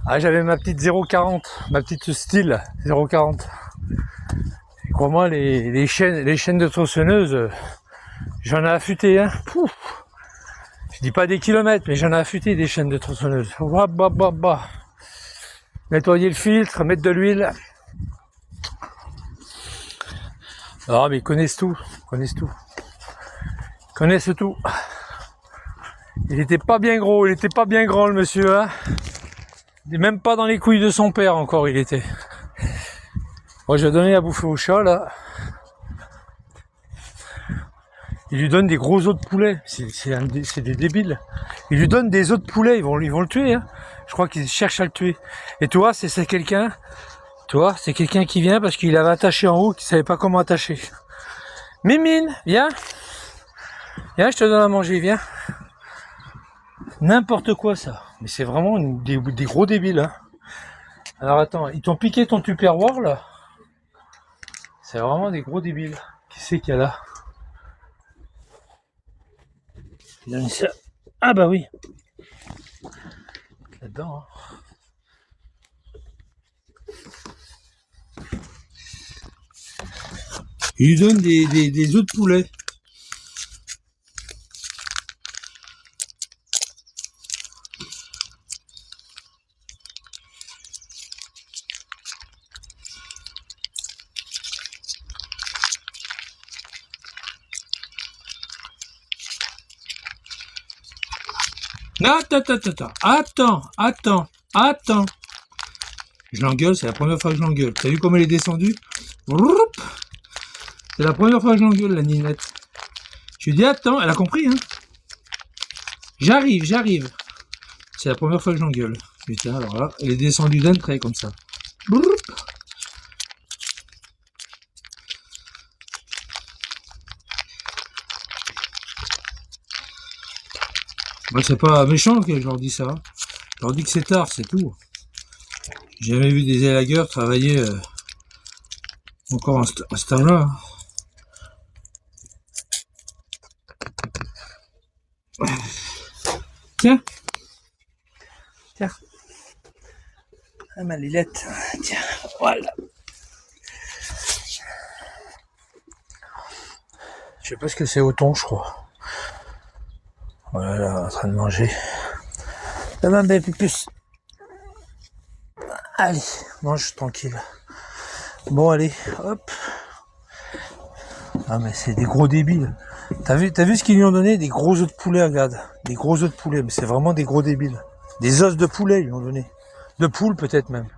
Ah, j'avais ma petite 0,40, ma petite style 0,40. Crois-moi, les chaînes de tronçonneuses, j'en ai affûté, hein. Pouf. Je dis pas des kilomètres, mais j'en ai affûté des chaînes de tronçonneuses. Bah. Nettoyer le filtre, mettre de l'huile. Ah, mais ils connaissent tout, Ils connaissent tout. Il était pas bien gros, il était pas bien grand, le monsieur, hein. Il est même pas dans les couilles de son père encore, il était. Moi, je vais donner à bouffer au chat, là. Il lui donne des gros os de poulet. C'est des débiles. Il lui donne des os de poulet, ils vont le tuer, hein. Je crois qu'ils cherchent à le tuer. Et toi, c'est quelqu'un, c'est quelqu'un qui vient parce qu'il avait attaché en haut, qu'il savait pas comment attacher. Mimine, viens. Viens, je te donne à manger, viens. N'importe quoi, ça. Mais c'est vraiment des gros débiles, hein. Alors attends, ils t'ont piqué ton Tupperware, là? C'est vraiment des gros débiles. Qui c'est qu'il y a là? Ah bah oui. Là-dedans, hein. Il lui donne des œufs de poulet. Non, attends. Je l'engueule, c'est la première fois que je l'engueule. T'as vu comment elle est descendue? C'est la première fois que je l'engueule, la ninette. Je lui dis attends, elle a compris, hein. J'arrive. C'est la première fois que je l'engueule. Putain, alors là, elle est descendue d'un trait comme ça. Moi, c'est pas méchant que je leur dis ça. Je leur dis que c'est tard, c'est tout. J'ai jamais vu des élagueurs travailler encore à ce temps-là. Tiens. Ah, ma lilette. Tiens, voilà. Je sais pas ce que c'est au thon, je crois. Voilà, là, en train de manger. Ça va, bébé plus. Allez, mange tranquille. Bon, allez, hop. Ah, mais c'est des gros débiles. T'as vu ce qu'ils lui ont donné? Des gros os de poulet, regarde. Des gros os de poulet, mais c'est vraiment des gros débiles. Des os de poulet, ils lui ont donné. De poule, peut-être même.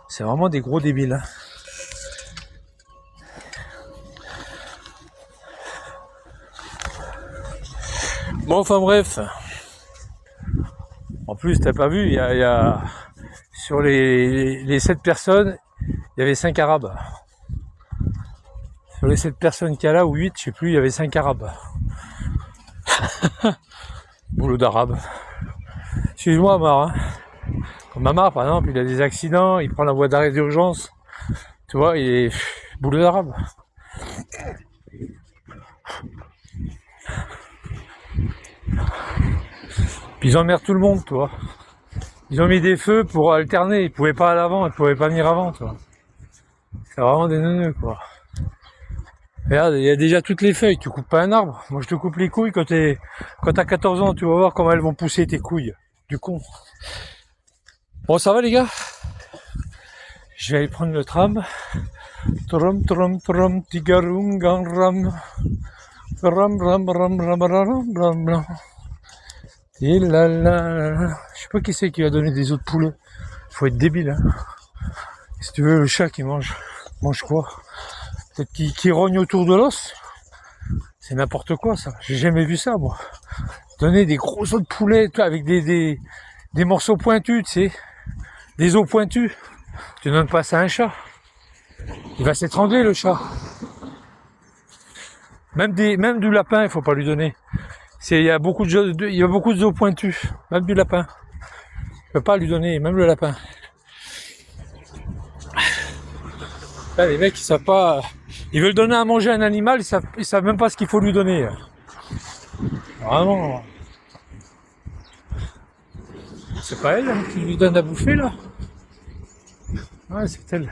C'est vraiment des gros débiles, hein. Bon, enfin bref. En plus, t'as pas vu, il y a sur les 7 personnes, il y avait 5 Arabes. Sur les 7 personnes qu'il y a là, ou 8, je sais plus, il y avait 5 Arabes. Boulot d'Arabe. Excuse-moi, Amar. Hein. Comme Amar, par exemple, il a des accidents, il prend la voie d'arrêt d'urgence. Tu vois, il est boulot d'Arabe. Puis ils emmerdent tout le monde, tu vois. Ils ont mis des feux pour alterner, ils pouvaient pas à l'avant, ils pouvaient pas venir avant, tu vois. C'est vraiment des neuneux, quoi. Regarde, il y a déjà toutes les feuilles, tu coupes pas un arbre. Moi je te coupe les couilles quand t'as 14 ans, tu vas voir comment elles vont pousser tes couilles. Du con. Bon, ça va les gars? Je vais aller prendre le tram. Trom, tigarum, ram. Ram. Et là. Je sais pas qui c'est qui va donner des os de poulet. Faut être débile, hein. Si tu veux, le chat qui mange quoi? Peut-être qui rogne autour de l'os. C'est n'importe quoi, ça. J'ai jamais vu ça, moi. Donner des gros os de poulet avec des morceaux pointus, tu sais. Des os pointus. Tu donnes pas ça à un chat. Il va s'étrangler, le chat. Même du lapin, il faut pas lui donner. Il y a beaucoup de os pointus. Même du lapin. Je peux pas lui donner, même le lapin. Là, les mecs, ils savent pas. Ils veulent donner à manger à un animal, ils savent même pas ce qu'il faut lui donner. Vraiment. C'est pas elle hein, qui lui donne à bouffer là? Ouais, c'est elle.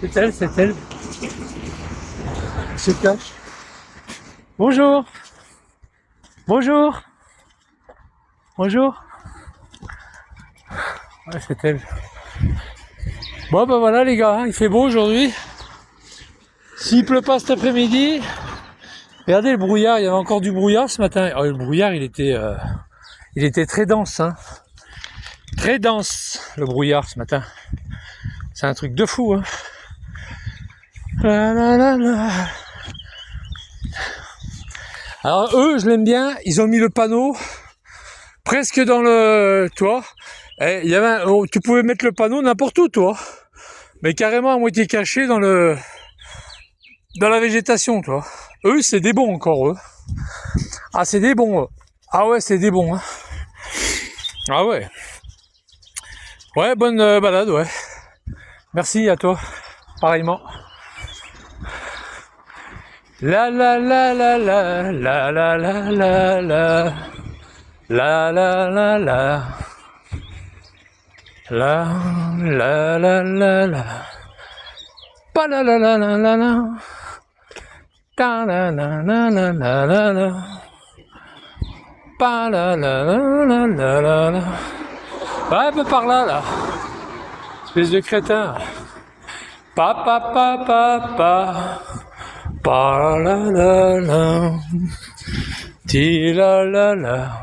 C'est elle, c'est elle. Elle se cache. Bonjour. Bonjour. Bonjour. Ouais, c'est elle. Bon, ben voilà les gars, hein, il fait beau aujourd'hui. S'il pleut pas cet après-midi, regardez le brouillard, il y avait encore du brouillard ce matin. Oh, le brouillard, il était très dense, hein. Très dense, le brouillard ce matin. C'est un truc de fou, hein. La, la, la, la. Alors eux, je l'aime bien, ils ont mis le panneau presque dans le toit. Et il y avait tu pouvais mettre le panneau n'importe où, toi. Mais carrément à moitié caché dans la végétation, toi. Eux, c'est des bons encore, eux. Ah, c'est des bons, eux. Ah ouais, c'est des bons, hein. Ah ouais. Ouais, bonne balade, ouais. Merci à toi, pareillement. La la la la la la la la la la la la la la la la la la pa la la la la la la ta la la la la la la la pa la la la la la la la. Ouais, un peu par là, espèce de crétin. Pa pa pa pa pa pa la la la ti la la la.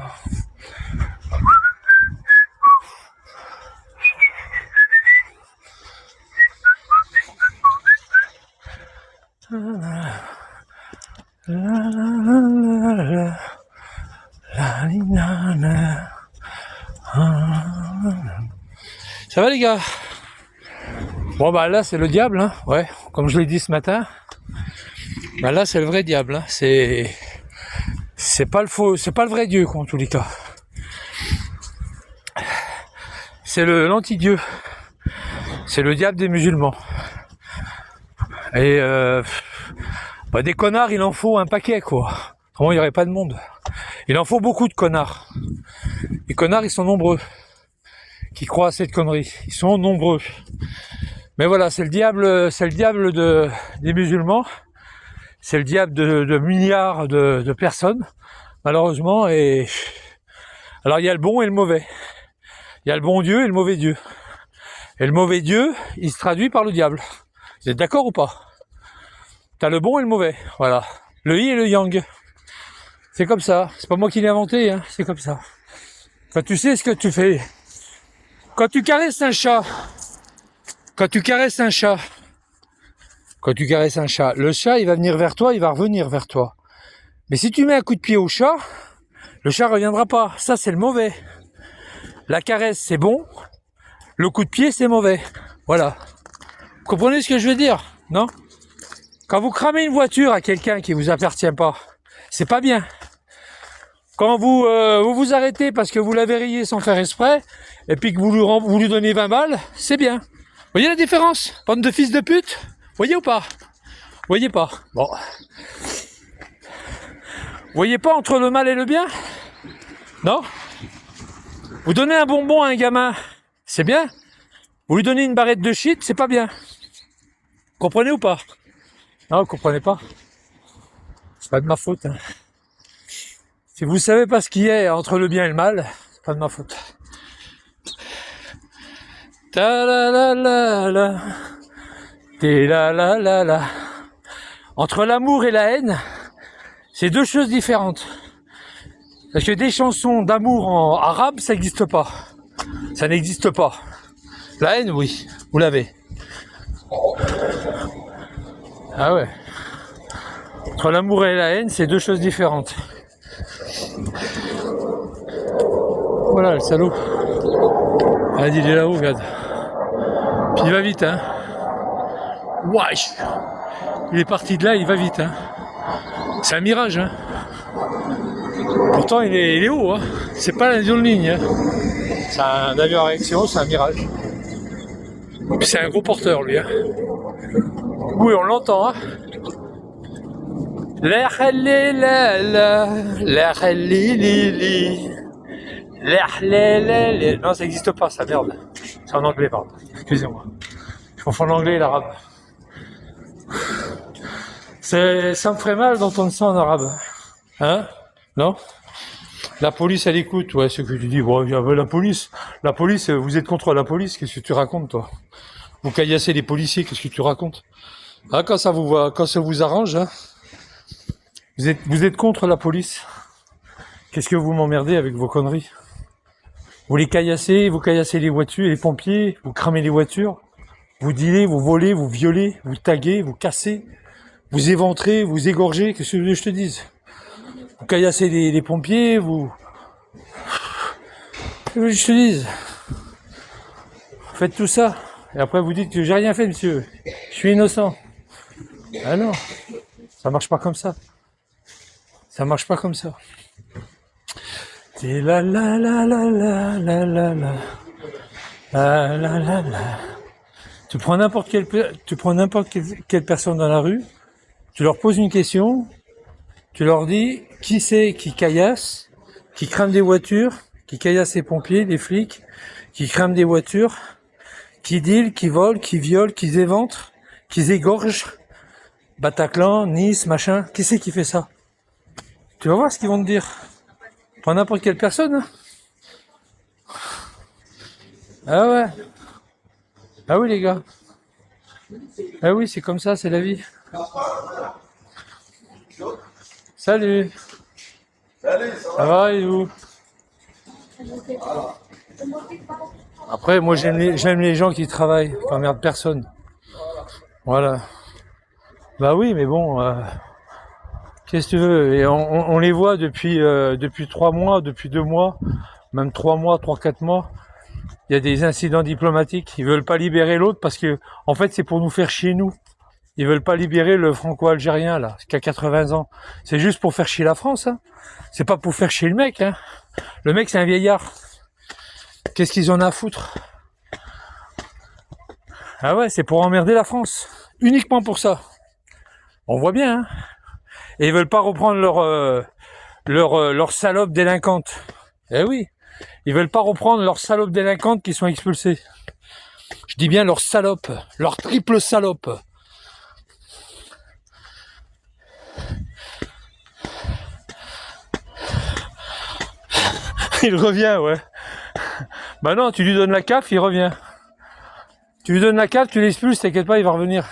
Ça va les gars? Bon bah là c'est le diable, hein. Ouais, comme je l'ai dit ce matin. Bah là c'est le vrai diable, hein. C'est pas le faux, c'est pas le vrai Dieu quoi en tous les cas. C'est l'anti-Dieu. C'est le diable des musulmans. Et bah des connards il en faut un paquet quoi. Comment il n'y aurait pas de monde? Il en faut beaucoup de connards. Les connards ils sont nombreux. Qui croient à cette connerie. Ils sont nombreux. Mais voilà, c'est le diable des musulmans. C'est le diable de milliards de personnes, malheureusement. Et alors il y a le bon et le mauvais. Il y a le bon Dieu et le mauvais Dieu. Et le mauvais Dieu, il se traduit par le diable. Vous êtes d'accord ou pas? T'as le bon et le mauvais, voilà. Le yin et le yang. C'est comme ça. C'est pas moi qui l'ai inventé, hein. C'est comme ça. Quand tu sais ce que tu fais. Quand tu caresses un chat, le chat, il va venir vers toi, il va revenir vers toi. Mais si tu mets un coup de pied au chat, le chat reviendra pas. Ça, c'est le mauvais. La caresse, c'est bon. Le coup de pied, c'est mauvais. Voilà. Vous comprenez ce que je veux dire? Non? Quand vous cramez une voiture à quelqu'un qui vous appartient pas, c'est pas bien. Quand vous vous arrêtez parce que vous l'avez rayé sans faire exprès, et puis que vous lui donnez 20 balles, c'est bien. Vous voyez la différence? Bande de fils de pute? Voyez ou pas? Voyez pas? Bon. Voyez pas entre le mal et le bien? Non? Vous donnez un bonbon à un gamin, c'est bien. Vous lui donnez une barrette de shit, c'est pas bien. Comprenez ou pas? Non, vous comprenez pas? C'est pas de ma faute, hein. Si vous savez pas ce qu'il y a entre le bien et le mal, c'est pas de ma faute. Ta la la la la. Té la la la la. Entre l'amour et la haine, c'est deux choses différentes. Parce que des chansons d'amour en arabe, ça n'existe pas. Ça n'existe pas. La haine, oui, vous l'avez. Ah ouais. Entre l'amour et la haine, c'est deux choses différentes. Voilà le salaud. Ah, il est là-haut, regarde. Puis il va vite, hein. Wesh. Il est parti de là, il va vite, hein. C'est un mirage, hein. Pourtant, il est haut, hein. C'est pas la zone ligne, hein. C'est un avion à réaction, c'est un mirage. Puis c'est un gros porteur, lui, hein. Oui, on l'entend, hein. La la la, la li. Non, ça n'existe pas, ça, merde. C'est en anglais, pardon. Excusez-moi. Je confonds l'anglais et l'arabe. Ça me ferait mal d'entendre ça en arabe. Hein? Non? La police, elle écoute, ouais, ce que tu dis. Bon, la police, vous êtes contre la police, qu'est-ce que tu racontes, toi? Vous caillassez les policiers, qu'est-ce que tu racontes? Ah, quand ça vous arrange, hein? Vous êtes contre la police. Qu'est-ce que vous m'emmerdez avec vos conneries? Vous caillassez les voitures, les pompiers, vous cramez les voitures, vous dealez, vous volez, vous violez, vous taguez, vous cassez, vous éventrez, vous égorgez, qu'est-ce que je te dise? Vous caillassez les pompiers, vous... Qu'est-ce que je te dise? Vous faites tout ça, et après vous dites que j'ai rien fait, monsieur, je suis innocent. Ah non, ça marche pas comme ça. Ça marche pas comme ça. C'est la la la la la la la la la la la la. Tu prends n'importe quelle personne dans la rue, tu leur poses une question, tu leur dis qui c'est qui caillasse, qui crame des voitures, qui caillasse les pompiers, les flics, qui crame des voitures, qui deal, qui vole, qui viole, qui éventre, qui égorge, Bataclan, Nice, machin, qui c'est qui fait ça? Tu vas voir ce qu'ils vont te dire. Pas n'importe quelle personne. Hein. Ah ouais. Ah oui les gars. Ah oui, c'est comme ça, c'est la vie. Salut. Salut, Ça va et vous? Après, moi j'aime les gens qui travaillent, qui emmerdent personne. Voilà. Bah oui, mais bon, qu'est-ce que tu veux? Et on les voit depuis 3 mois, depuis 2 mois, même 3 mois, 3-4 mois. Il y a des incidents diplomatiques. Ils veulent pas libérer l'autre parce que, en fait, c'est pour nous faire chier nous. Ils veulent pas libérer le franco-algérien là, qui a 80 ans. C'est juste pour faire chier la France. Hein. C'est pas pour faire chier le mec. Hein. Le mec, c'est un vieillard. Qu'est-ce qu'ils en ont à foutre? Ah ouais, c'est pour emmerder la France. Uniquement pour ça. On voit bien. Hein. Et ils veulent pas reprendre leur salope délinquante. Eh oui. Ils veulent pas reprendre leurs salopes délinquantes qui sont expulsées. Je dis bien leurs salopes, leur triple salope. Il revient, ouais. Bah non, tu lui donnes la CAF, il revient. Tu lui donnes la CAF, tu l'expulses, t'inquiète pas, il va revenir.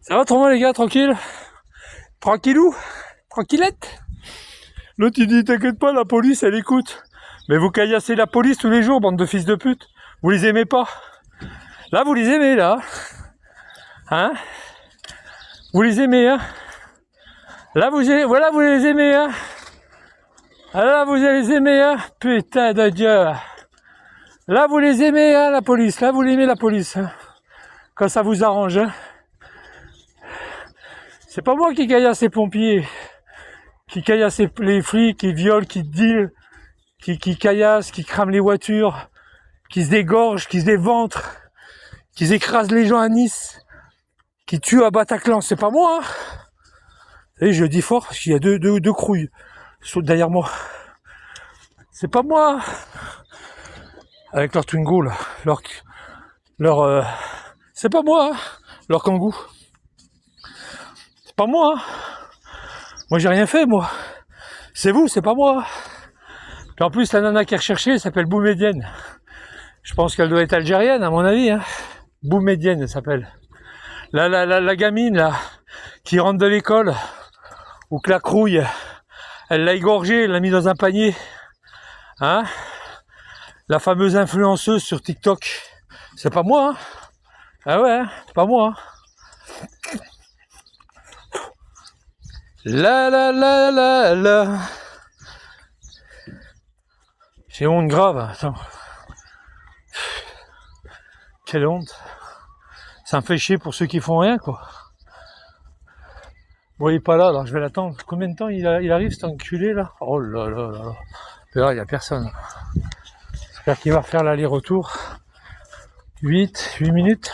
Ça va autrement les gars, tranquille? Tranquillou? Tranquillette? L'autre il dit t'inquiète pas, la police elle écoute. Mais vous caillassez la police tous les jours, bande de fils de pute. Vous les aimez pas. Là vous les aimez là. Hein? Vous les aimez hein? Là vous les aimez hein? Ah, là vous les aimez hein? Putain de Dieu. Là vous les aimez hein la police. Là vous l'aimez la police. Hein? Quand ça vous arrange hein? C'est pas moi qui caillasse les pompiers, qui caillasse les flics, qui violent, qui deal, qui caillasse, qui crament les voitures, qui se dégorgent, qui se déventrent, qui écrasent les gens à Nice, qui tuent à Bataclan. C'est pas moi. Hein. Et je dis fort parce qu'il y a deux crouilles derrière moi. C'est pas moi. Avec leur Twingo là, c'est pas moi. Hein. Leur Kangoo. C'est pas moi. Hein. Moi j'ai rien fait moi. C'est vous, c'est pas moi. Puis en plus la nana qui est recherchée elle s'appelle Boumedienne. Je pense qu'elle doit être algérienne à mon avis. Hein. Boumedienne elle s'appelle. La gamine là qui rentre de l'école ou que la crouille elle l'a égorgée, elle l'a mis dans un panier. Hein. La fameuse influenceuse sur TikTok. C'est pas moi. Hein. Ah ouais, hein. C'est pas moi. Hein. La. J'ai honte grave, attends. Quelle honte. Ça me fait chier pour ceux qui font rien, quoi. Bon, il est pas là, alors je vais l'attendre. Combien de temps il arrive, cet enculé, là? Oh là là là. Là, il y a personne. J'espère qu'il va faire l'aller-retour. 8 minutes.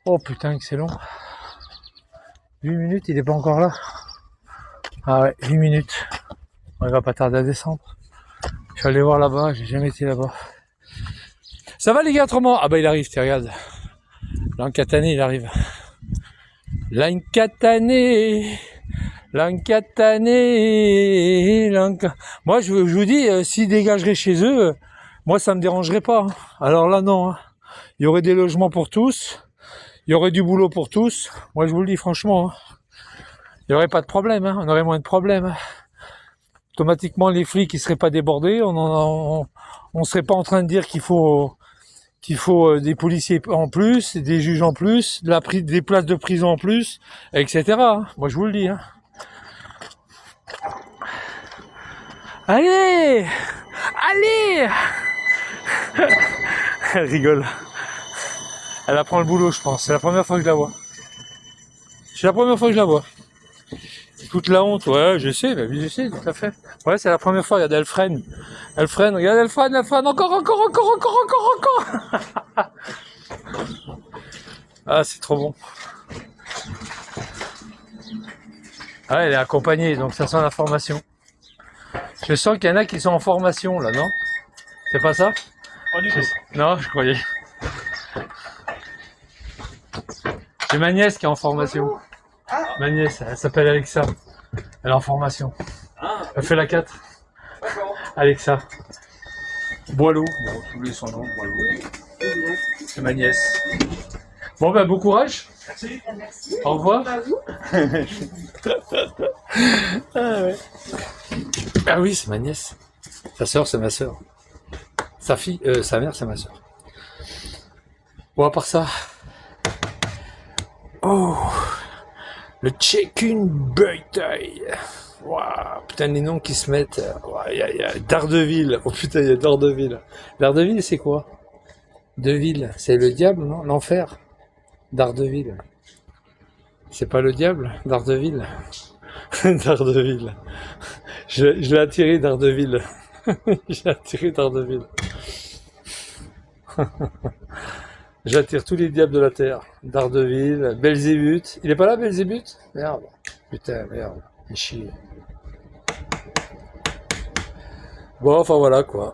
Oh putain que c'est long. 8 minutes, il est pas encore là. Ah ouais, 8 minutes. On va pas tarder à descendre. Je suis allé voir là-bas, j'ai jamais été là-bas. Ça va les gars, autrement? Ah bah il arrive, tu regardes. L'Ancatané, il arrive. L'Ancatané. Moi je vous dis, s'ils dégageraient chez eux, moi ça me dérangerait pas. Hein. Alors là non. Hein. Il y aurait des logements pour tous. Il y aurait du boulot pour tous. Moi je vous le dis franchement. Hein. Il n'y aurait pas de problème. Hein. On aurait moins de problèmes. Hein. Automatiquement les flics ils seraient pas débordés. On serait pas en train de dire qu'il faut des policiers en plus, des juges en plus, des places de prison en plus, etc. Hein. Moi je vous le dis. Hein. Allez, allez. Elle rigole. Elle apprend le boulot, je pense. C'est la première fois que je la vois. C'est la première fois que je la vois. Écoute la honte, ouais, je sais, bah oui, je sais, tout à fait. Ouais, c'est la première fois, regarde, elle freine. Elle freine, regarde, elle freine, encore. Ah, c'est trop bon. Ah, elle est accompagnée, donc ça sent la formation. Je sens qu'il y en a qui sont en formation, là, non? C'est pas ça? Pas du tout. Non, je croyais. J'ai ma nièce qui est en formation. Ma nièce, elle s'appelle Alexa. Elle est en formation. Elle fait la 4. Alexa. Boileau. Bon, j'ai oublié son nom, Boileau. C'est ma nièce. Bon, ben, bon courage. Merci. Au revoir. Ah, ouais. Ah oui, c'est ma nièce. Sa sœur, c'est ma sœur. Sa fille, sa mère, c'est ma sœur. Bon, à part ça. Oh, le Check-in Beuteil. Waouh, putain, les noms qui se mettent. Il y a Daredevil. Oh putain, il y a Daredevil. Daredevil, c'est quoi? Deville, c'est le diable, non? L'enfer. Daredevil. C'est pas le diable, Daredevil. Daredevil. Je l'ai attiré, Daredevil. Je l'ai attiré, Daredevil. J'attire tous les diables de la terre. Daredevil, Belzébuth. Il est pas là, Belzébuth? Merde. Putain, merde. Il chie. Bon, enfin voilà, quoi.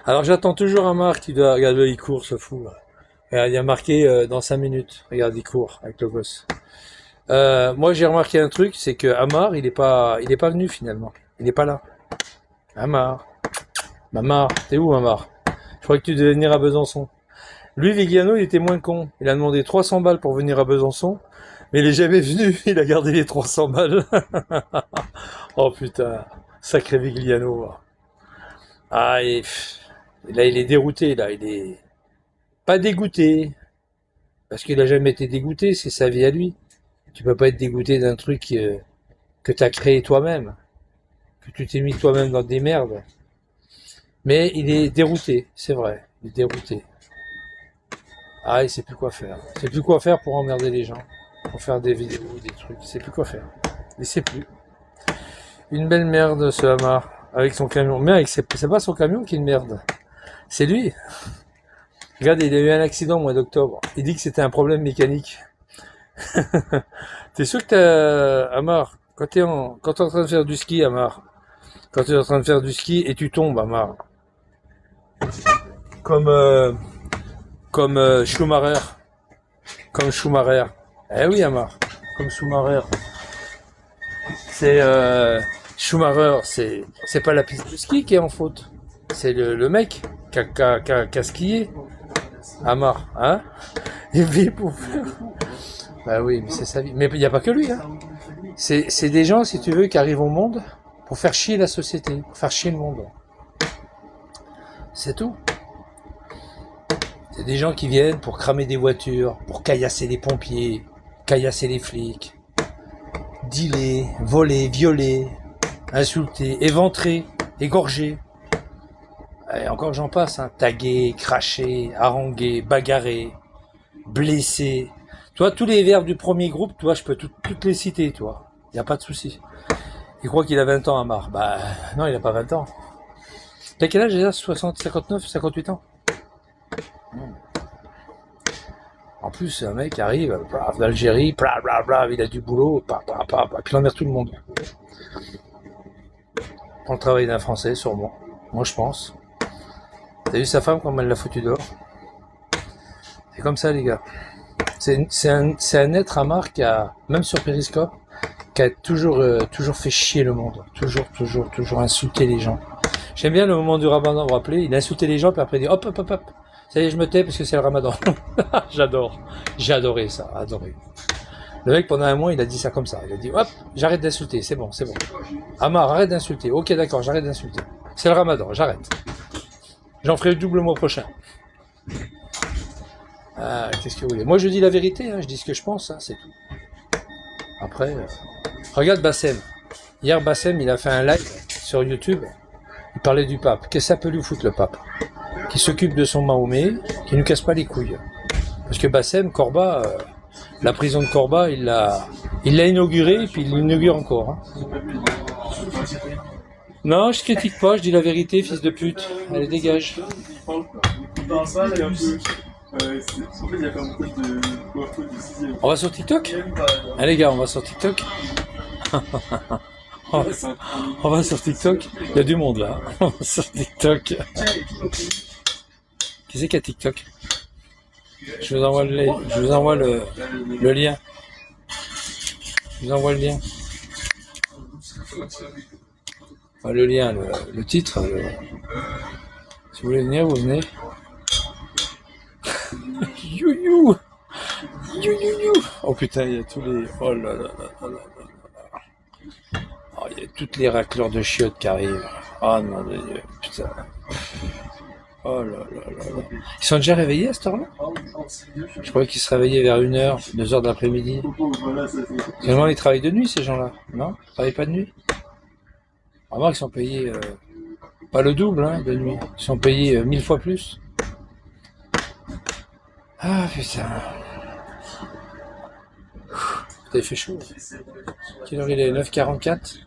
Alors j'attends toujours Amar qui doit... Regarde, il court, ce fou, là. Regarde, il y a marqué dans 5 minutes. Regarde, il court avec le gosse. Moi, j'ai remarqué un truc, c'est que Amar, il est pas venu, finalement. Il n'est pas là. Amar. Mamar. T'es où, Amar? Je croyais que tu devais venir à Besançon. Lui, Vigiano, il était moins con. Il a demandé 300 balles pour venir à Besançon, mais il est jamais venu. Il a gardé les 300 balles. Oh putain, sacré Vigiano. Ah, et là, il est dérouté, là. Il est pas dégoûté, parce qu'il a jamais été dégoûté. C'est sa vie à lui. Tu peux pas être dégoûté d'un truc que t'as créé toi-même, que tu t'es mis toi-même dans des merdes. Mais il est dérouté, c'est vrai. Il est dérouté. Ah, il sait plus quoi faire. Il sait plus quoi faire pour emmerder les gens. Pour faire des vidéos, des trucs. Il sait plus quoi faire. Il sait plus. Une belle merde, ce Hamar. Avec son camion. Mais c'est pas son camion qui est une merde. C'est lui. Regarde, il a eu un accident au mois d'octobre. Il dit que c'était un problème mécanique. T'es sûr que t'as... Hamar, quand t'es en train de faire du ski, Hamar. Quand t'es en train de faire du ski et tu tombes, Hamar. Comme Schumacher. Comme Schumacher. Eh oui, Hamar. Comme Schumacher. C'est Schumacher, c'est pas la piste de ski qui est en faute. C'est le mec qui a skié. Hamar, hein? Il vit pour faire. Bah oui, mais c'est sa vie. Mais il n'y a pas que lui, hein. C'est des gens, si tu veux, qui arrivent au monde pour faire chier la société, pour faire chier le monde. C'est tout. C'est des gens qui viennent pour cramer des voitures, pour caillasser les pompiers, caillasser les flics, dealer, voler, violer, insulter, éventrer, égorger. Et encore j'en passe, hein. Taguer, cracher, haranguer, bagarrer, blesser. Toi, tous les verbes du premier groupe, toi, je peux toutes les citer, toi. Y a pas de souci. Il croit qu'il a 20 ans, Hamar. Bah, non, il a pas 20 ans. T'as quel âge déjà? 60, 59, 58 ans? En plus, un mec arrive d'Algérie, blablabla, il a du boulot, puis il emmerde tout le monde. Pour le travail d'un Français, sûrement. Moi, je pense. T'as vu sa femme, comment elle l'a foutu dehors? C'est comme ça, les gars. C'est un être à marre qui a, même sur Periscope, qui a toujours fait chier le monde. Toujours insulté les gens. J'aime bien le moment du ramadan, vous vous rappelez, il a insulté les gens, puis après il dit hop. Ça y est, je me tais parce que c'est le ramadan. J'adore. J'ai adoré ça, adoré. Le mec, pendant un mois, il a dit ça comme ça. Il a dit hop, j'arrête d'insulter, c'est bon. Amar, arrête d'insulter. Ok, d'accord, j'arrête d'insulter. C'est le ramadan, j'arrête. J'en ferai le double le mois prochain. Ah, qu'est-ce que vous voulez? Moi, je dis la vérité, hein, je dis ce que je pense, hein, c'est tout. Après, regarde Bassem. Hier, Bassem, il a fait un live sur YouTube. Il parlait du pape. Qu'est-ce que ça peut lui foutre, le pape? Qui s'occupe de son Mahomet, qui ne nous casse pas les couilles. Parce que Bassem, Corba, la prison de Corba, il l'a inaugurée, et puis il l'inaugure encore. Hein. Non, je critique pas, je dis la vérité, fils de pute. Allez, dégage. On va sur TikTok? Allez, les gars, on va sur TikTok. On va sur TikTok. Il y a du monde là. On va sur TikTok. Qui c'est qui a TikTok? Je vous envoie le lien. Je vous envoie le lien. Enfin, le lien, le titre. Si vous voulez venir, vous venez. You. Oh putain, il y a tous les. Oh là là. Oh, il y a toutes les racleurs de chiottes qui arrivent. Oh non, putain. Oh là. Ils sont déjà réveillés à cette heure-là? Je croyais qu'ils se réveillaient vers 1h, 2h de l'après-midi. Finalement, ils travaillent de nuit, ces gens-là. Non? Ils travaillent pas de nuit? Vraiment, ils sont payés, pas le double, hein, de nuit. Ils sont payés 1000 fois plus. Ah, putain. Putain, il fait chaud. Quelle heure il est? 9h44?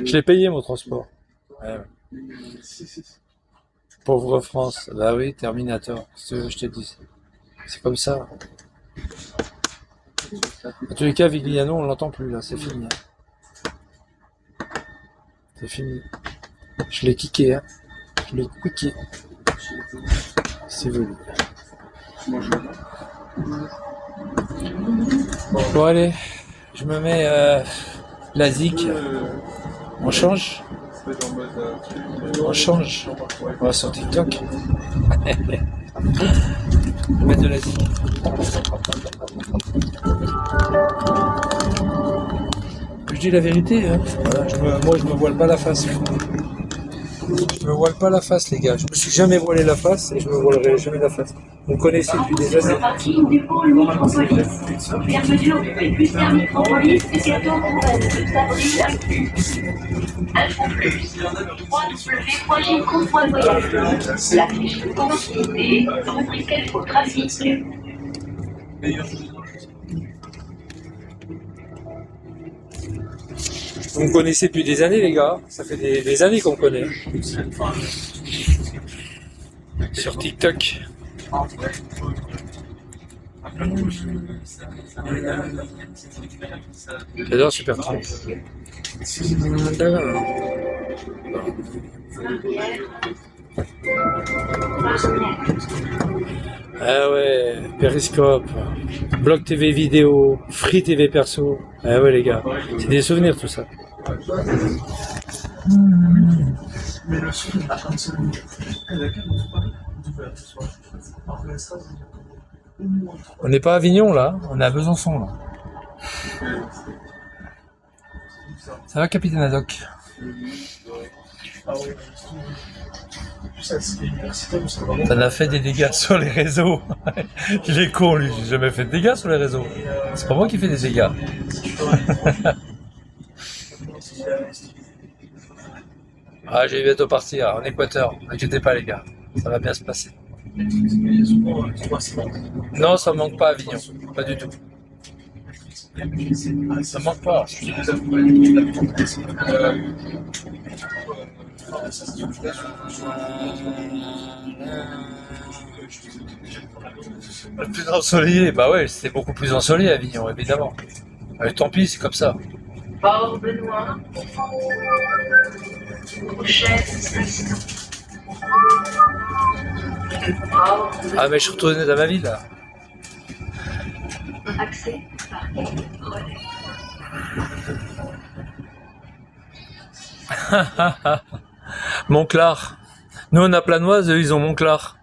Je l'ai payé, mon transport. Ouais. Pauvre France. Bah oui, Terminator. Je te dis. C'est comme ça. En tous les cas, Vigliano, on l'entend plus là. C'est fini. C'est fini. Je l'ai kické, hein. Je l'ai quické. C'est venu. Bon, allez. Je me mets la zik. On change. On change. On va sur TikTok. Mettre de la zik. Je dis la vérité, hein. Voilà, moi je me voile pas la face. Je me voile pas la face, les gars. Je me suis jamais voilé la face et je me voilerai jamais la face. Vous me connaissez depuis des années. Vous me connaissez depuis des années, les gars. Ça fait des années qu'on me connaît. Sur TikTok. J'adore Super Trump. Ah ouais, Periscope, Blog TV vidéo, Free TV perso. Ah ouais les gars, c'est des souvenirs tout ça. On n'est pas à Avignon là, on est à Besançon là. Ça va, capitaine Haddock? T'en as fait des dégâts sur les réseaux. Il est con lui, j'ai jamais fait de dégâts sur les réseaux. C'est pas moi qui fais des dégâts. Ah, je vais bientôt partir en Équateur. N'inquiétez pas les gars, ça va bien se passer. Non, ça manque pas à Avignon, pas du tout. Ça manque pas. Le plus ensoleillé, bah ouais, c'est beaucoup plus ensoleillé à Avignon, évidemment. Tant pis, c'est comme ça. Port Benoît, prochaine station. Port Ah mais je suis retourné dans ma ville là. accès parking relais. Montclar. Nous on a Planoise, eux ils ont Montclar.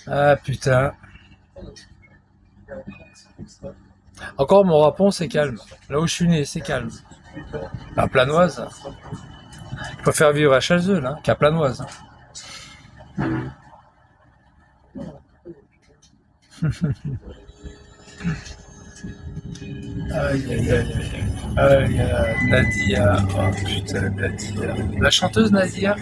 Ah putain. Encore mon Rapon c'est calme. Là où je suis né c'est calme. La Planoise. Je préfère vivre à Chalzeul hein, qu'à Planoise. Aïe aïe aïe aïe aïe Nadia, oh putain Nadia. La chanteuse Nadia.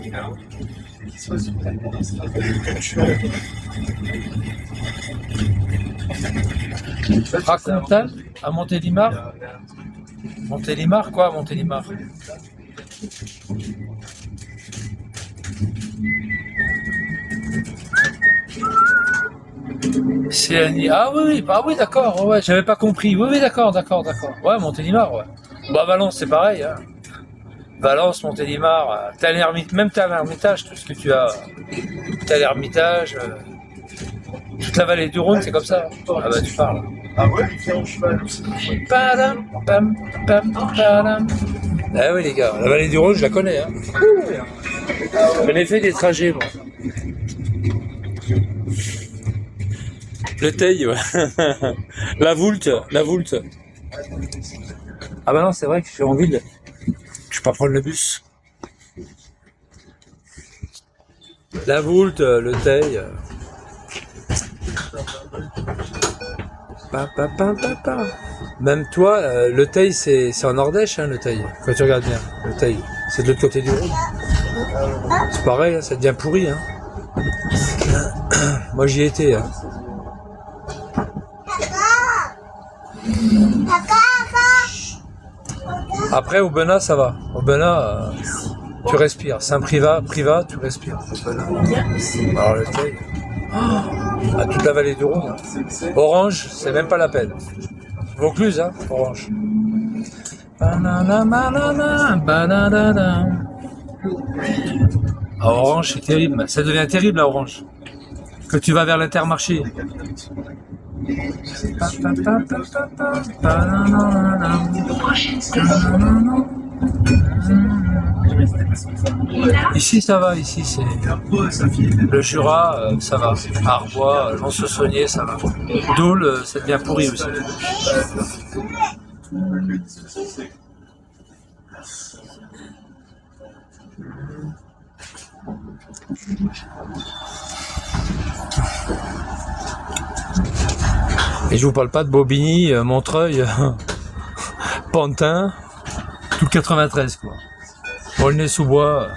Racontal à Montélimar. Montélimar quoi Montélimar. C'est Annie. Ah oui, bah oui, d'accord, ouais, j'avais pas compris. Oui, d'accord. Ouais, Montélimar, ouais. Bah Valence, c'est pareil, hein. Valence, Montélimar, t'as l'ermite, même t'as l'Ermitage, tout ce que tu as. T'as l'Ermitage, toute la vallée du Rhône, c'est comme ça. Ah bah tu parles. Ah ouais, il tient en cheval aussi. Padam, pam, pam, padam. Ah oui les gars, la vallée du Rhône, je la connais, hein. J'en ai fait des trajets, moi. Le Teil, ouais. La Voulte. Ah bah non, c'est vrai que je suis en ville. Je peux pas prendre le bus. La Voulte, le Teil. Même toi, le Teil, c'est en Ardèche, hein, le Teil. Quand tu regardes bien, le Teil. C'est de l'autre côté du Rhône. C'est pareil, hein, ça devient pourri, hein. Moi, j'y étais, hein. Après, Aubenas, ça va. Aubenas, tu respires. Saint-Privat, tu respires. Alors, le Teil. À toute la vallée du Rhône. Hein. Orange, c'est même pas la peine. Vaucluse, hein, Orange. Ah, Orange, c'est terrible. Ça devient terrible, à Orange. Que tu vas vers l'Intermarché. Ici ça va, ici c'est le Jura, ça va. Arbois, Lons-le-Saunier, ça va. Dole, ça devient pourri aussi. Et je vous parle pas de Bobigny, Montreuil, Pantin, tout le 93 quoi. Aulnay-sous-Bois,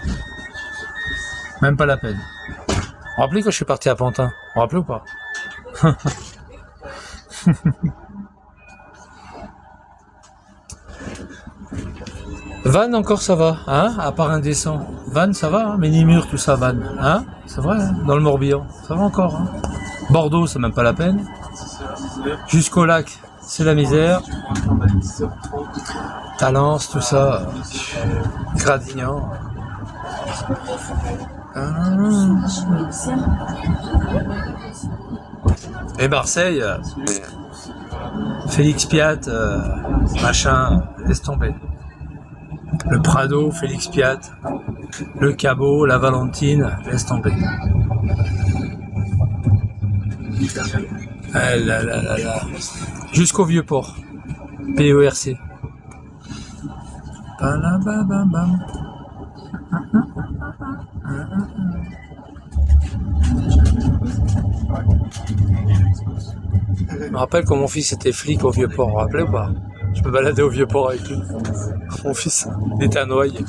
même pas la peine. Vous vous rappelez quand je suis parti à Pantin? Vous vous rappelez ou pas? Vannes encore ça va, hein, à part indécent. Vannes ça va, hein, Ménimur tout ça, Vannes, hein, c'est vrai, hein, dans le Morbihan, ça va encore. Hein. Bordeaux c'est même pas la peine. Jusqu'au lac, c'est la misère. Talence, tout ça, Gradignan. Et Marseille, Félix Piat, machin, laisse tomber. Le Prado, Félix Piat, le Cabot, la Valentine, laisse tomber. Ah là là là là. Jusqu'au Vieux-Port, PERC. Je me rappelle quand mon fils était flic au Vieux-Port, vous vous rappelez ou pas? Je me baladais au Vieux-Port avec lui. Mon fils, il était à Noailles.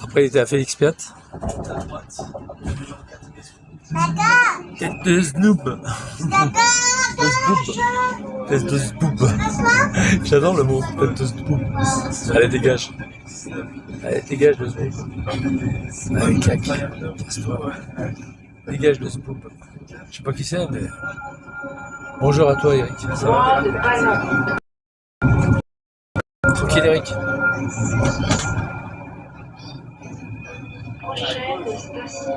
Après, il était à Félix Piat. Tête de snoop. Tête de snoop. J'adore le mot, tête de snoop. Allez, dégage. Allez, dégage le snoop. Allez, clac. Casse-toi. Dégage le snoop. Je sais pas qui c'est, mais... Bonjour à toi, Eric. Ça va? Noix de banane. Tranquille, Eric. Prochaine station.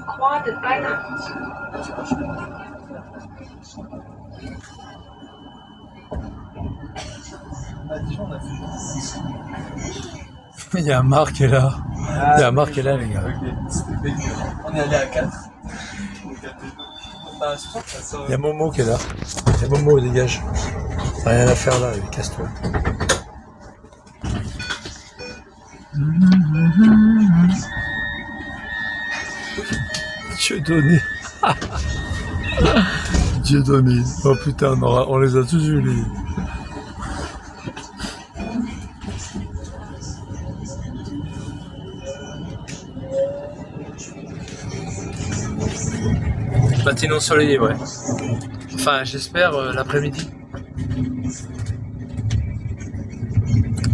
Croix de banane. Il y a un Marc qui est là. Il y a un Marc qui est là, les gars. On est allé à 4. Bah, je crois que ça sort. Il y a Momo qui est là. Il y a Momo, dégage. T'as rien à faire là, casse-toi. Dieu donné. Dieu donné. Oh putain, on les a tous vus, les... Matin ensoleillé, ouais. Enfin, j'espère l'après-midi.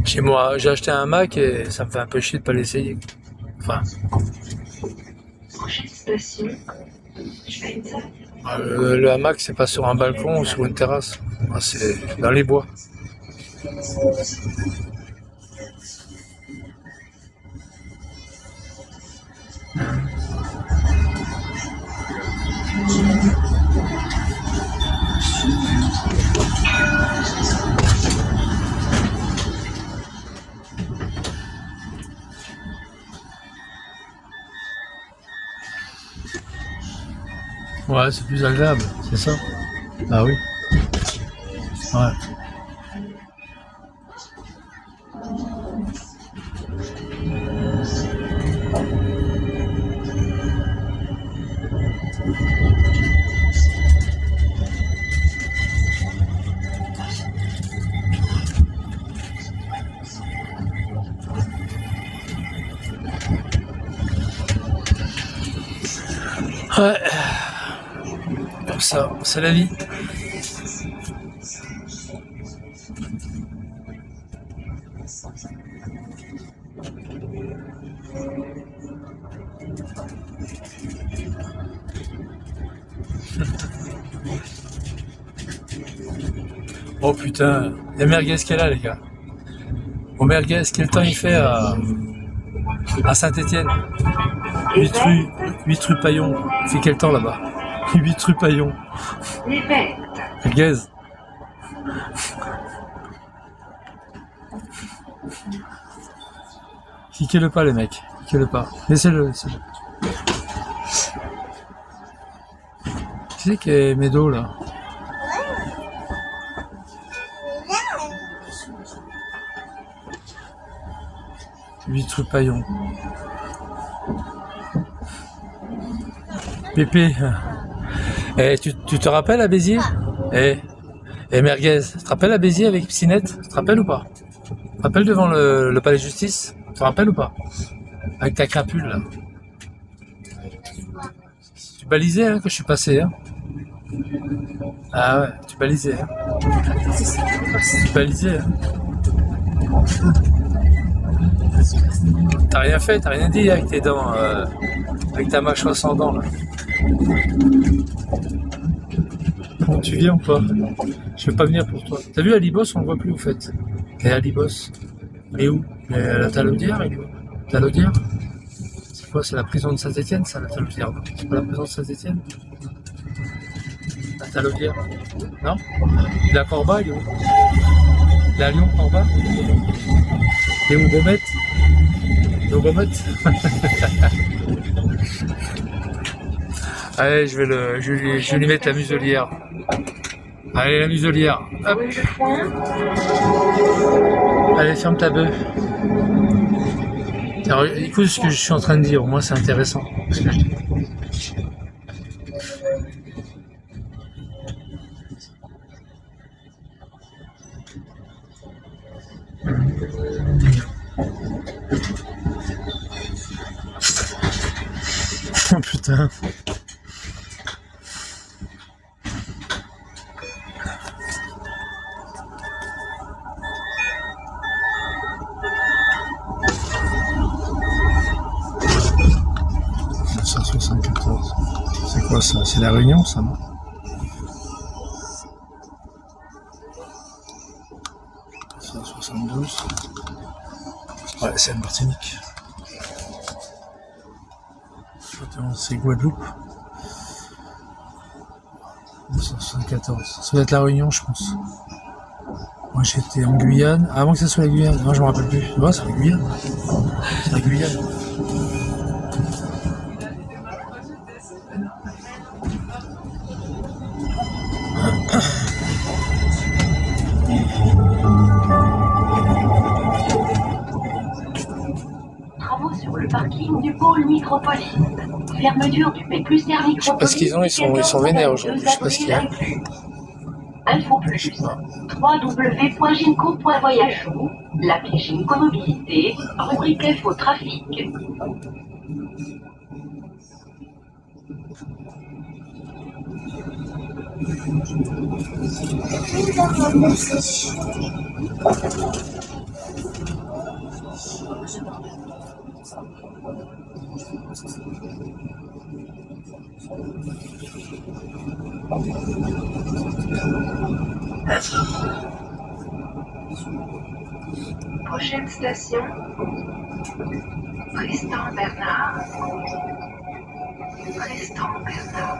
Chez moi, j'ai acheté un Mac et ça me fait un peu chier de pas l'essayer. Enfin, Prochaine station. Je fais une salle. le hamac, c'est pas sur un balcon ou sur une terrasse. Ah, c'est dans les bois. Ouais, c'est plus agréable, c'est ça? Ah oui. Ouais. Ouais. Comme ça, c'est la vie. Oh putain, il y a merguez qui est là, les gars. Au merguez, quel temps il fait à Saint-Étienne? 8 rue Paillon. Il fait quel temps là-bas? 8 rue Paillon. Les bêtes. Merguez. Cliquez-le pas, les mecs. Cliquez-le pas. Laissez-le, laissez-le. Qui c'est qui est Médo, là? Huit rue Paillon. Pépé. Eh, tu te rappelles à Béziers? Eh, merguez, tu te rappelles à Béziers avec Piscinette? Tu te rappelles ou pas? Tu te rappelles devant le palais de justice? Tu te rappelles ou pas? Avec ta crapule, là. Tu balisais, hein, que je suis passé, hein? Ah ouais, tu balisais, hein? Tu balisais, hein? T'as rien fait, t'as rien dit avec tes dents, avec ta mâchoire sans dents, là. Bon, tu viens ou pas? Je vais pas venir pour toi. T'as vu Alibos, on le voit plus, au fait. Et Alibos? Il est où? La Talaudière, il est où? Talaudière? C'est quoi? C'est la prison de Saint-Étienne, ça, la Talaudière? C'est pas la prison de Saint-Étienne? La Talaudière? Non? Il est à Corba, il est où? Il est à Lyon, Corba? Il est où, Beaumet? Il est où, Beaumet? Allez, je vais lui mettre la muselière. Allez, la muselière. Hop. Allez, ferme ta bœuf. Alors, écoute ce que je suis en train de dire, au moins c'est intéressant. Ce que je dis. Oh putain. putain. C'est quoi ça? C'est la Réunion, ça, non? C'est 72. Ouais, c'est la Martinique. C'est Guadeloupe. 1974. Ça doit être la Réunion, je pense. Moi, j'étais en Guyane. Avant que ça soit la Guyane. Non, je me rappelle plus. Ouais, c'est la Guyane. C'est la Guyane. Travaux sur le parking du pôle Micropolis. Fermeture du P+ Air Micropolis. Je sais pas ce qu'ils ont, ils sont vénères aujourd'hui. Je sais pas ce qu'il y a. Info plus. www.ginco.voyage. L'appli Ginco Mobilité. Rubrique F au trafic. Prochaine station, Tristan Bernard. Tristan Bernard.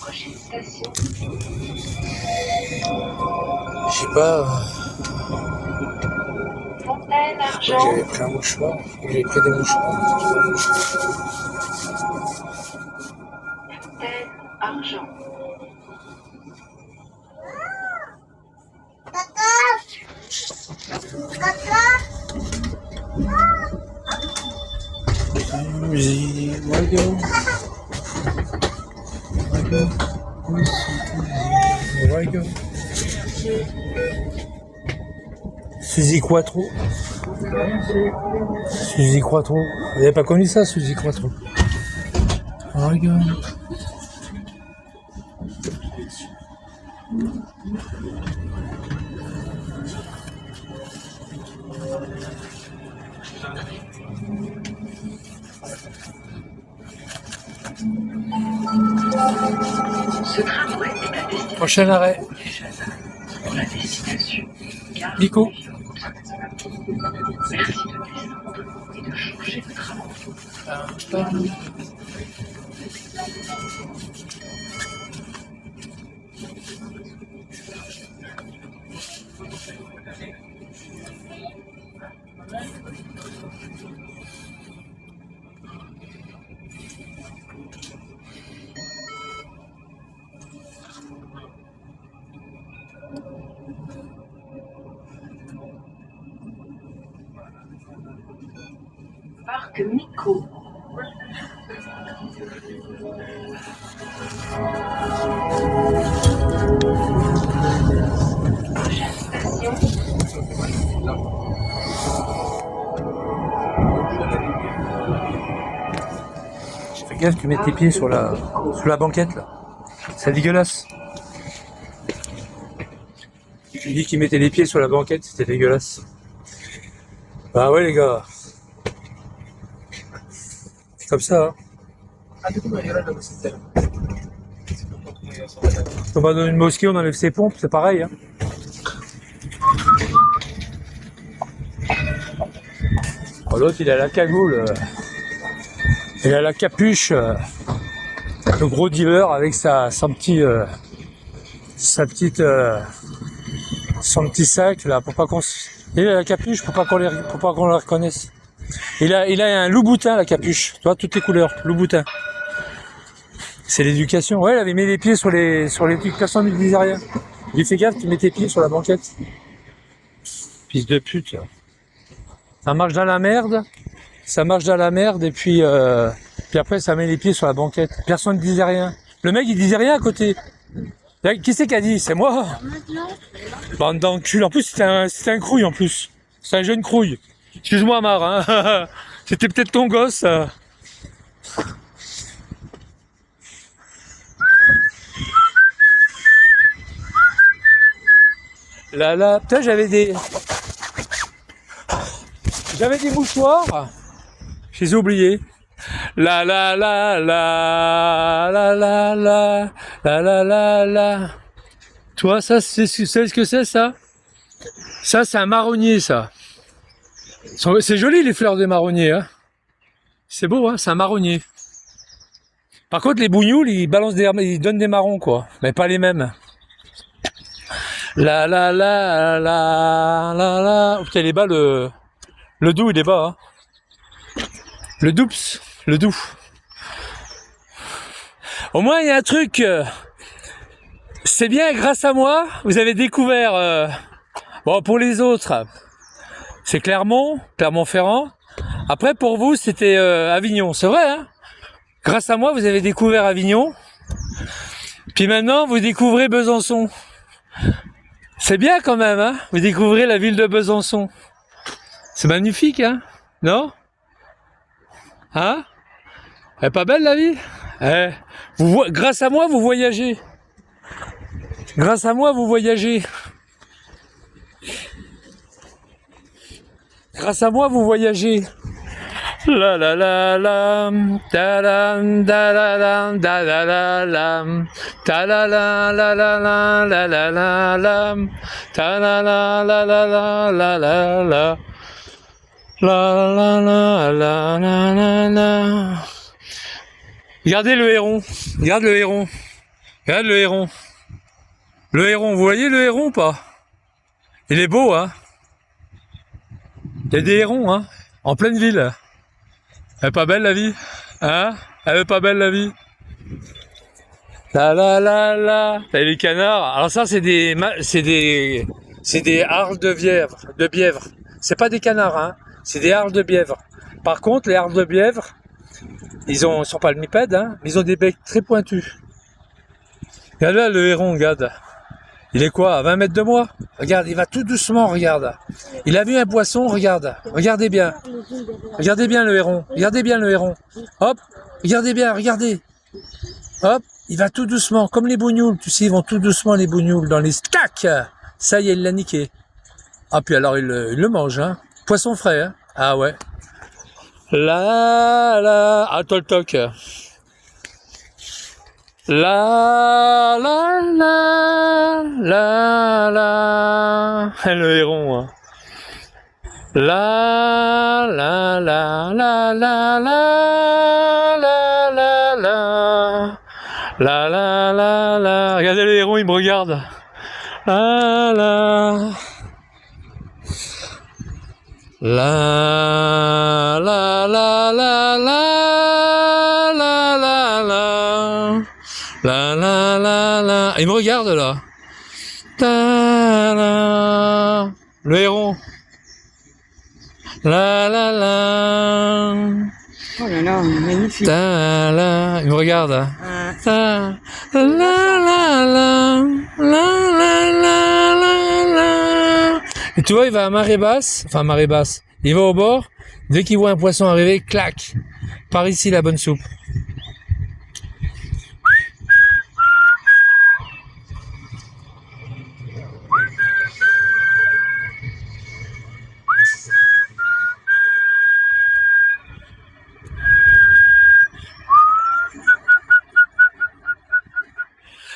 Prochaine station. Je sais pas. Fontaine Argent. J'avais pris un mouchoir. J'avais pris des mouchoirs. Fontaine Argent. Musique, wagon. Wagon. Suzy Quattro. Suzy Quattro. Vous n'avez pas connu ça, Suzy Quattro? Wagon. Ce tramway est à destination. Prochain arrêt. Pour la destination. Gare Nico. de Lyon. Merci de descendre et de changer de tramway. Parc Mico. Prochaine station. Là. Fais gaffe, tu mets tes pieds sur la banquette là. C'est dégueulasse. Tu dis qu'ils mettaient les pieds sur la banquette, c'était dégueulasse. Bah ouais les gars. C'est comme ça, hein. On va dans une mosquée, on enlève ses pompes, c'est pareil, hein. Oh, l'autre il a la cagoule. Il a la capuche. Le gros dealer avec son petit sac là pour pas qu'on il a la capuche pour pas qu'on le reconnaisse. Il a un loup-boutin la capuche, tu vois toutes les couleurs, loup-boutin. C'est l'éducation. Ouais, il avait mis les pieds sur les trucs, personne ne lui disait rien. Il lui fait gaffe, tu mets tes pieds sur la banquette. Fils de pute. Là. Ça marche dans la merde. Et puis après ça met les pieds sur la banquette. Personne ne disait rien. Le mec il disait rien à côté. Qui c'est qui a dit? C'est moi. Bande d'enculés. En plus c'était un crouille en plus. C'est un jeune crouille. Excuse-moi Mar, hein. C'était peut-être ton gosse. Là, putain j'avais des mouchoirs. Je les ai oubliés. La. Toi, ça, c'est ce que c'est, ça? Ça, c'est un marronnier, ça. C'est joli, les fleurs des marronniers, hein. C'est beau, hein, c'est un marronnier. Par contre, les bougnoules, ils donnent des marrons, quoi. Mais pas les mêmes. La. Oh, putain, il est bas, le doux, il est bas, hein. Le doux. Au moins, il y a un truc. C'est bien, grâce à moi, vous avez découvert. Bon, pour les autres, c'est Clermont-Ferrand. Après, pour vous, c'était Avignon. C'est vrai, hein? Grâce à moi, vous avez découvert Avignon. Puis maintenant, vous découvrez Besançon. C'est bien quand même, hein? Vous découvrez la ville de Besançon. C'est magnifique, hein? Non? Hein? Elle est pas belle la vie? Grâce à moi, vous voyagez. Grâce à moi, vous voyagez. Grâce à moi, vous voyagez. La la la la, da la da la la da la la la, ta la la la la la la la la la, ta la la la la la la la la. La la la la la la la. Regardez le héron. Regarde le héron. Regarde le héron. Le héron, vous voyez le héron ou pas? Il est beau, hein? Il y a des hérons, hein? En pleine ville. Elle est pas belle la vie? Hein? Elle est pas belle la vie? La la la la. T'as les canards. Alors ça c'est des harles de bièvre. C'est pas des canards, hein? C'est des harles de bièvre. Par contre, les harles de bièvre, ils sont palmipèdes, hein, mais ils ont des becs très pointus. Regarde là, le héron, regarde. Il est quoi, à 20 mètres de moi? Regarde, il va tout doucement, regarde. Il a vu un poisson, regarde. Regardez bien. Regardez bien le héron. Regardez bien le héron. Hop, regardez bien, regardez. Hop, il va tout doucement, comme les bougnoules. Tu sais, ils vont tout doucement, les bougnoules, dans les stacks. Ça y est, il l'a niqué. Ah, puis alors, il le mange, hein. Poisson frais, hein. Ah ouais. Là, ah, toc. La. Le héron, hein. La. Regardez le héron, il me regarde. La. Il me regarde là. Le héron. Oh là là, magnifique. Il me regarde. Et tu vois, il va à marée basse, enfin marée basse, il va au bord, dès qu'il voit un poisson arriver, clac, par ici la bonne soupe.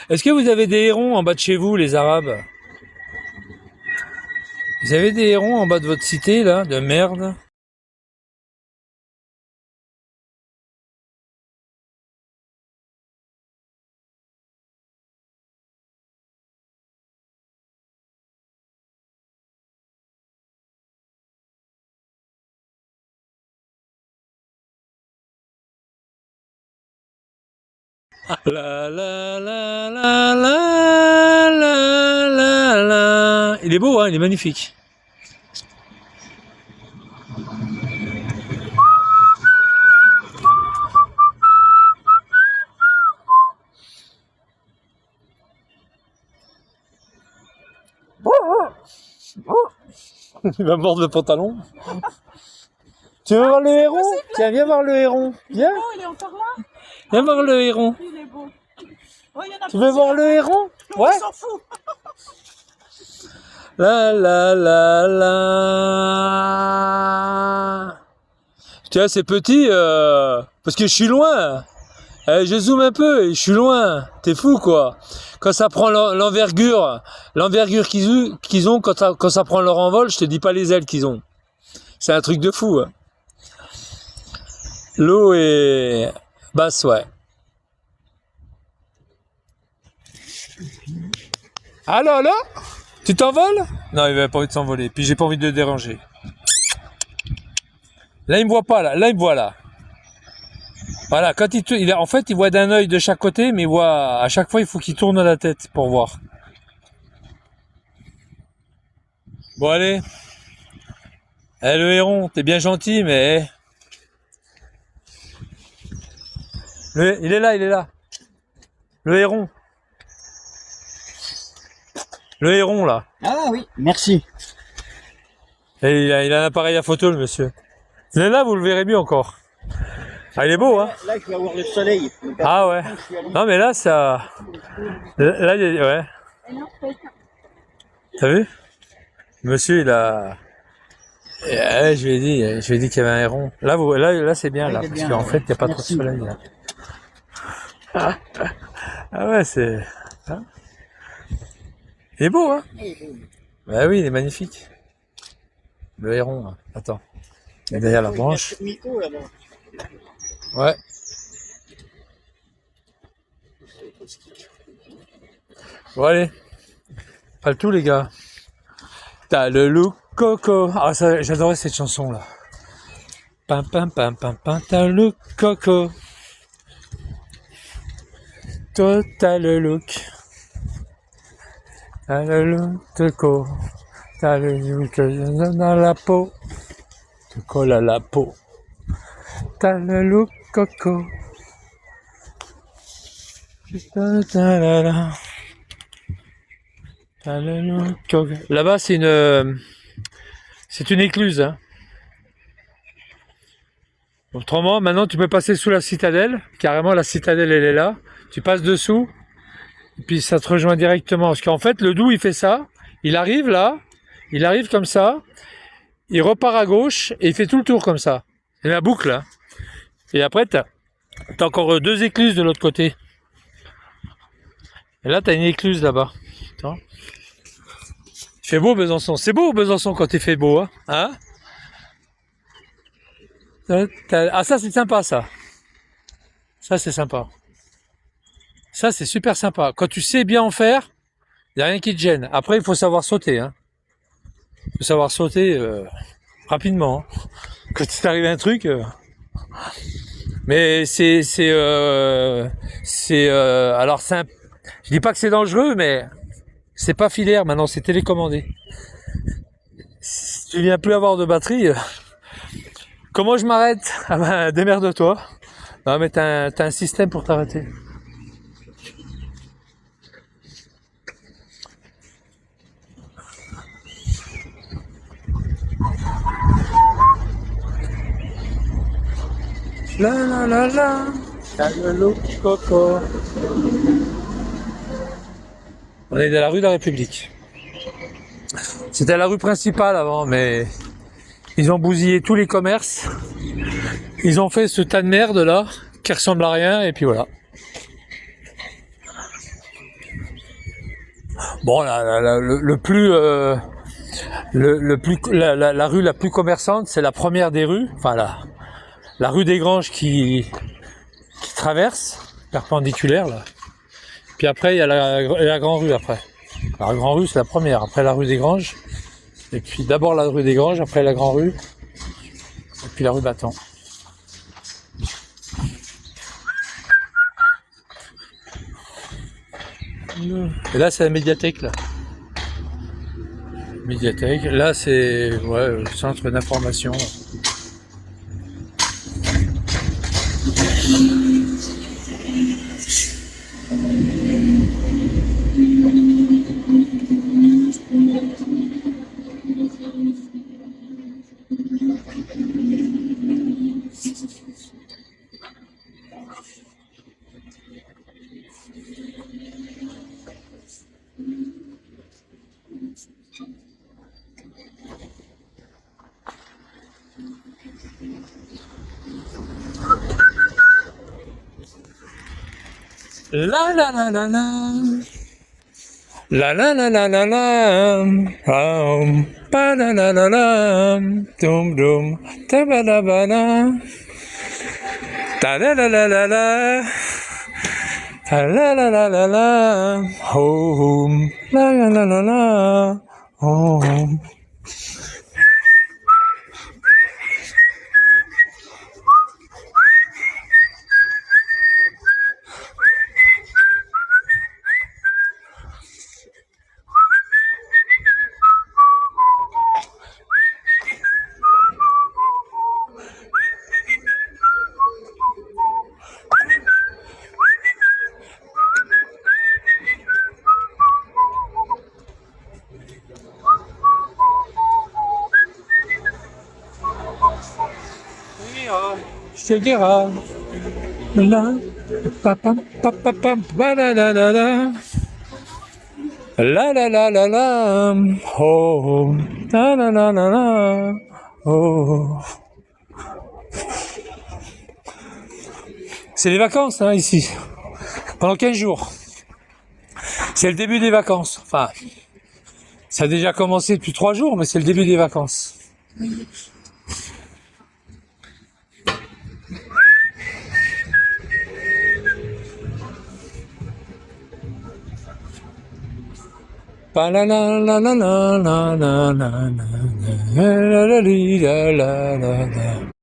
Est-ce que vous avez des hérons en bas de chez vous, les Arabes? Vous avez des hérons en bas de votre cité, là, de merde? La la la la la la la la. Il est beau, hein, il est magnifique. Il va mordre le pantalon. Tu veux voir le héron? Tiens, viens voir le héron. Viens. Oh, il est encore là? Viens voir le héron. Il est beau. Oh, il y en a Tu veux voir le héron? Ouais. On s'en fout. La la la la. Tu vois, c'est petit parce que je suis loin. Je zoome un peu et je suis loin. T'es fou, quoi. Quand ça prend l'envergure qu'ils ont quand ça prend leur envol, je te dis pas les ailes qu'ils ont. C'est un truc de fou. Hein. L'eau est basse, ouais. Allô? Tu t'envoles? Non, il avait pas envie de s'envoler. Puis j'ai pas envie de le déranger. Là, il me voit pas, là. Là, il me voit, là. Voilà, quand en fait, il voit d'un œil de chaque côté, mais il voit, à chaque fois, il faut qu'il tourne la tête pour voir. Bon, allez. Le héron, t'es bien gentil, mais... il est là. Le héron. Le héron, là. Ah oui, merci. Et il a un appareil à photo, le monsieur. Il est là, vous le verrez mieux encore. Ah, il est beau, hein. Là, je vais avoir le soleil. Ah ouais. Non, mais là, ça... Là, il est... Ouais. T'as vu? Le monsieur, il a... je lui ai dit qu'il y avait un héron. Là, c'est bien, là. Parce qu'en fait, il n'y a pas trop de soleil, là. Ah ouais, c'est... Hein, il est beau, hein? Bah oui, il est magnifique. Le héron, là. Attends. Il est derrière la branche. Ouais. Bon, allez. Pas le tout, les gars. T'as le look coco. Ah, ça, j'adorais cette chanson, là. Pam, pam, pam, pam, pam, t'as le look coco. Toi, t'as le look. T'as le look coco. T'as le look dans la peau. Te colle à la peau. T'as le look coco. T'as le look coco. Là-bas, c'est une écluse. Hein. Autrement, maintenant, tu peux passer sous la citadelle. Carrément, la citadelle, elle est là. Tu passes dessous. Et puis, ça te rejoint directement. Parce qu'en fait, le Doubs, il fait ça. Il arrive là. Il arrive comme ça. Il repart à gauche. Et il fait tout le tour comme ça. C'est la boucle, là. Et après, t'as encore 2 écluses de l'autre côté. Et là, t'as une écluse là-bas. Attends. Il fait beau, Besançon. C'est beau, Besançon, quand il fait beau, hein? Ah, ça, c'est sympa, ça. Ça, c'est sympa. Ça, c'est super sympa. Quand tu sais bien en faire, il n'y a rien qui te gêne. Après, il faut savoir sauter, hein. Il faut savoir sauter rapidement. Hein. Quand il t'arrive un truc... Mais alors je dis pas que c'est dangereux, mais c'est pas filaire maintenant, c'est télécommandé. Si tu viens plus avoir de batterie, comment je m'arrête? Ah ben démerde-toi. Non mais t'as un système pour t'arrêter. La la la la. La coco. On est dans la rue de la République. C'était la rue principale avant, mais ils ont bousillé tous les commerces. Ils ont fait ce tas de merde là, qui ressemble à rien, et puis voilà. Bon, le plus, la rue la plus commerçante, c'est la première des rues, enfin la rue des Granges qui traverse, perpendiculaire là. Puis après, il y a la Grande Rue après. La Grande Rue, c'est la première, après la rue des Granges. Et puis d'abord la rue des Granges, après la Grande Rue. Et puis la rue Battant. Et là, c'est la médiathèque, là. Médiathèque. Là, c'est le centre d'information. La la la la la. La la la la la la. Pa la la la la. Dum dum. Ta ba la ba la. Ta la la la la la. Ta la la la la la. Home. La la la la la. Home. Je te dirai. La, pa pa pa pa pa pa la la la la. La la la la la. Oh, la la la la la. Oh. C'est les vacances, hein, ici. Pendant 15 jours. C'est le début des vacances. Enfin, ça a déjà commencé depuis 3 jours, mais c'est le début des vacances. Pa la la la la la la la la la la la la la la la.